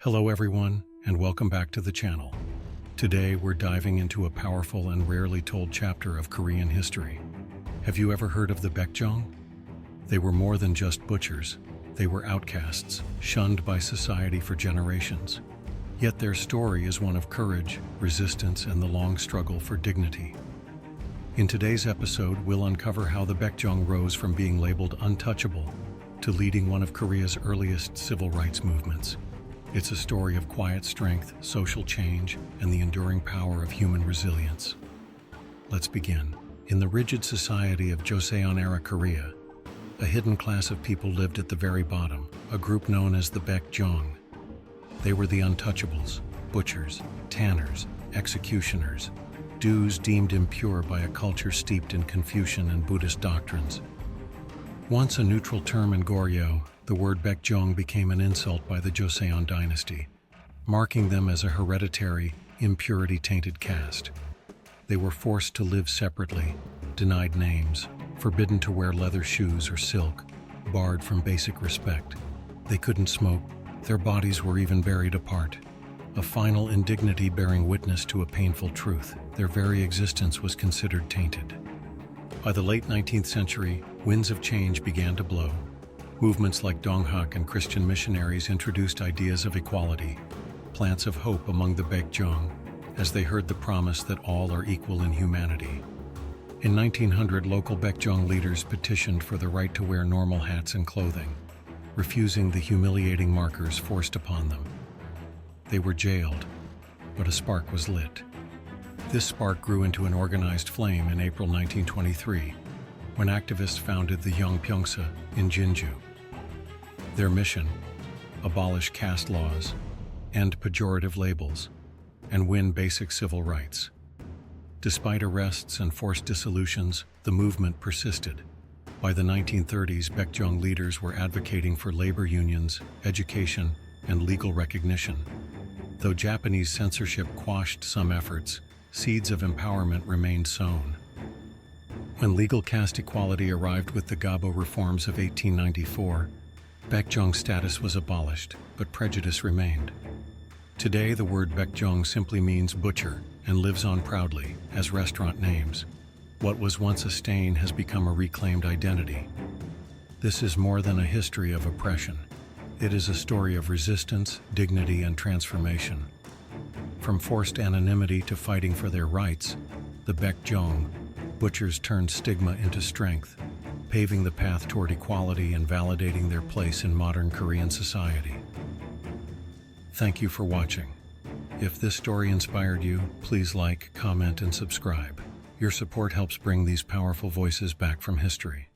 Hello everyone, and welcome back to the channel. Today we're diving into a powerful and rarely told chapter of Korean history. Have you ever heard of the Baekjeong? They were more than just butchers. They were outcasts, shunned by society for generations. Yet their story is one of courage, resistance, and the long struggle for dignity. In today's episode, we'll uncover how the Baekjeong rose from being labeled untouchable to leading one of Korea's earliest civil rights movements. It's a story of quiet strength, social change, and the enduring power of human resilience. Let's begin. In the rigid society of Joseon-era Korea, a hidden class of people lived at the very bottom, a group known as the Baekjeong. They were the untouchables, butchers, tanners, executioners, Jews deemed impure by a culture steeped in Confucian and Buddhist doctrines. Once a neutral term in Goryeo, the word Baekjeong became an insult by the Joseon dynasty, marking them as a hereditary, impurity-tainted caste. They were forced to live separately, denied names, forbidden to wear leather shoes or silk, barred from basic respect. They couldn't smoke, their bodies were even buried apart. A final indignity bearing witness to a painful truth. Their very existence was considered tainted. By the late 19th century, winds of change began to blow. Movements like Donghak and Christian missionaries introduced ideas of equality, plants of hope among the Baekjeong, as they heard the promise that all are equal in humanity. In 1900, local Baekjeong leaders petitioned for the right to wear normal hats and clothing, refusing the humiliating markers forced upon them. They were jailed, but a spark was lit. This spark grew into an organized flame in April 1923, when activists founded the Young Pyeongsa in Jinju. Their mission: abolish caste laws, end pejorative labels, and win basic civil rights. Despite arrests and forced dissolutions, the movement persisted. By the 1930s, Baekjeong leaders were advocating for labor unions, education, and legal recognition. Though Japanese censorship quashed some efforts, seeds of empowerment remained sown. When legal caste equality arrived with the Gabo reforms of 1894, Baekjeong status was abolished, but prejudice remained. Today, the word Baekjeong simply means butcher and lives on proudly as restaurant names. What was once a stain has become a reclaimed identity. This is more than a history of oppression. It is a story of resistance, dignity, and transformation. From forced anonymity to fighting for their rights, the Baekjeong, butchers turned stigma into strength, paving the path toward equality and validating their place in modern Korean society. Thank you for watching. If this story inspired you, please like, comment, and subscribe. Your support helps bring these powerful voices back from history.